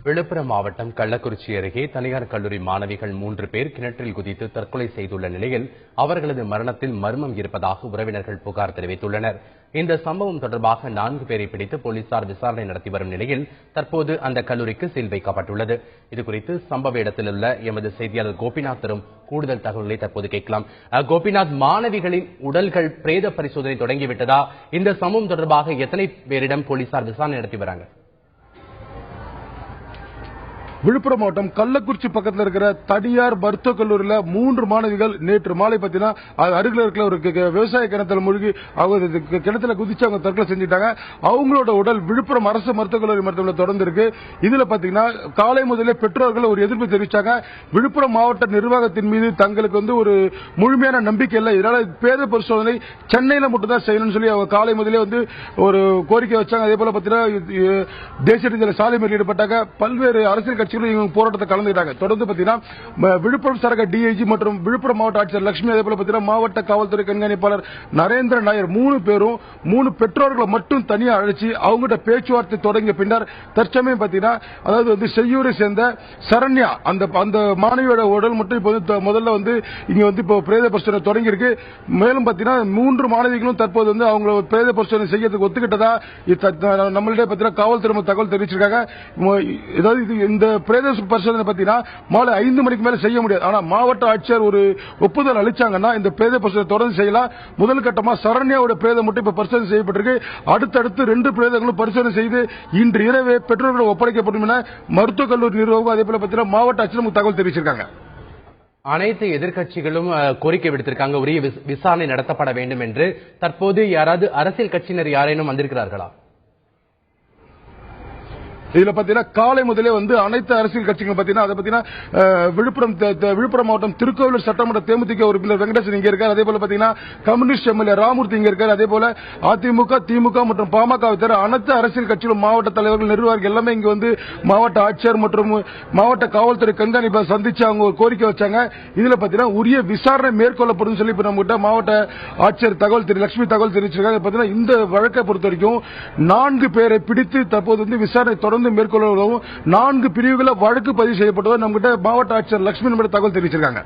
விழுப்புரம் மாவட்டம் கள்ளக்குறிச்சி அருகே தனியார் கல்லூரி மாணவிகள் 3 பேர் கிணற்றில் குதித்து தற்கொலை செய்துள்ள நிலையில் அவர்களது மரணத்தில் மர்மம் இருப்பதாக உறவினர்கள் புகார் தெரிவித்துள்ளனர். இந்த சம்பவம் தொடர்பாக 4 பேரை பிடித்து போலீசார் விசாரணை நடத்தி வரும் நிலையில் தற்போது அந்த கல்லூரிக்கு சீல் வைக்கப்பட்டுள்ளது. இதுகுறித்து சம்பவ இடத்தில் உள்ள எமது செய்தியாளர் கோபிநாத் தரும் கூடுதல் தகவல்களை தற்போது கேட்கலாம். கோபிநாத், மாணவிகளின் உடல்கள் பிரேத பரிசோதனை தொடங்கிவிட்டதா? இந்த சம்பவம் தொடர்பாக எத்தனை பேரிடம் போலீசார் விசாரணை நடத்தி வராங்க? விழுப்புரம் மாவட்டம் கள்ளக்குறிச்சி பக்கத்தில் இருக்கிற தனியார் மருத்துவக் கல்லூரியில் 3 மாணவிகள் நேற்று மாலை அருகில் இருக்கிற ஒரு விவசாய கிணத்துல மூழ்கி அவங்க கிணத்துல குதிச்சு அவங்க தற்கொலை செஞ்சுட்டாங்க. அவங்களோட உடல் விழுப்புரம் அரசு மருத்துவக் கல்லூரி மருத்துவமனையில் தொடர்ந்து இருக்கு. இதுல பாத்தீங்கன்னா காலை முதலே பெற்றோர்கள் ஒரு எதிர்ப்பு தெரிவிச்சாங்க. விழுப்புரம் மாவட்ட நிர்வாகத்தின் மீது தங்களுக்கு ஒரு முழுமையான நம்பிக்கை இல்லை, இதனால பிரேத பரிசோதனை சென்னையில மட்டும் தான் செய்யணும்னு சொல்லி அவங்க காலை முதலே ஒரு கோரிக்கை வச்சாங்க. அதே போல பாத்தீங்கன்னா தேசிய ரீதியில் சாலை மறியலில் ஈடுபட்டாங்க. பல்வேறு அரசியல் போராட்டத்தை கலந்துட்டாங்க. தொடர்ந்து பாத்தீங்கன்னா விழுப்புரம் சரக டிஐஜி மற்றும் விழுப்புரம் மாவட்ட ஆட்சியர் லட்சுமி, அதே போல பாத்தீங்கன்னா மாவட்ட காவல்துறை கண்காணிப்பாளர் நரேந்திர நாயர் 3 பேரும் 3 பெற்றோர்களை மட்டும் தனியாக அழைச்சி அவங்ககிட்ட பேச்சுவார்த்தை தொடங்கிய பின்னர் தற்சமயம் பாத்தீங்கன்னா அதாவது செய்யூரை சேர்ந்த சரண்யா அந்த மாணவியோட உடல் மட்டும் இப்போ முதல்ல இங்க இப்போ பிரேத பரிசோதனை தொடங்கி இருக்கு. மேலும் பாத்தீங்கன்னா 3 மாணவிகளும் தற்போது அவங்க பிரேத பரிசோதனை செய்யறதுக்கு ஒத்துக்கிட்டதா நம்மளிடையே பாத்தீங்கன்னா காவல்துறை தகவல் தெரிவிச்சிருக்காங்க. இந்த பிரேத பரிசோதனை பத்தினா மாலை 5 மணிக்கு மேல செய்ய முடியாது. ஆனா மாவட்ட ஆட்சியர் ஒரு ஒப்புதல் அளிச்சாங்கன்னா இந்த பிரேத பரிசோதனை தொடர்ந்து செய்யலாம். முதல் கட்டமா சரண்யாவோட பிரேதம் மட்டும் இப்ப பரிசோதனை செய்யப்பட்டிருக்கு. அடுத்தடுத்து 2 பிரேதங்களும் பரிசோதனை செய்து இன்று இரவே பெற்றோர்கள் ஒப்படைக்கப்படும் என மருத்துவக் கல்லூரி நிர்வாகம் அதே போல மாவட்ட ஆட்சியர் தகவல் தெரிவிச்சிருக்காங்க. அனைத்து எதிர்க்கட்சிகளும் கோரிக்கை விடுத்திருக்காங்க, உரிய விசாரணை நடத்தப்பட வேண்டும் என்று. தற்போது யாராவது அரசியல் கட்சியினர் யாரேனும் வந்திருக்கிறார்களா? இதுல பாத்தீங்கன்னா காலை முதலே அனைத்து அரசியல் கட்சிகள் விழுப்புரம் மாவட்டம் திருக்கோவிலூர் சட்டமன்ற தேமுதிக உறுப்பினர் வெங்கடேசன் இங்க இருக்கார். அதே போல பாத்தீங்கன்னா கம்யூனிஸ்ட் எம்எல்ஏ ராமூர்த்தி இங்க இருக்கார். அதே போல அதிமுக, திமுக மற்றும் பாமக தவிர அனைத்து அரசியல் கட்சிகளும் மாவட்ட தலைவர்கள், நிர்வாகிகள் எல்லாமே இங்க மாவட்ட ஆட்சியர் மற்றும் மாவட்ட காவல்துறை கண்காணிப்பை சந்திச்சு அவங்க ஒரு கோரிக்கை வச்சாங்க. இதுல பாத்தீங்கன்னா உரிய விசாரணை மேற்கொள்ளப்படும் சொல்லி நம்ம மாவட்ட ஆட்சியர் லட்சுமி தகவல் தெரிவிச்சிருக்காங்க. இந்த வழக்கை பொறுத்த வரைக்கும் 4 பேரை பிடித்து தற்போது விசாரணை தொடர்ந்து மேற்கொள்ளவும் 4 பிரிவுகளில் வழக்கு பதிவு செய்யப்பட்டதாக நம்மகிட்ட மாவட்ட ஆட்சியர் லட்சுமி தகவல் தெரிவிச்சிருக்காங்க.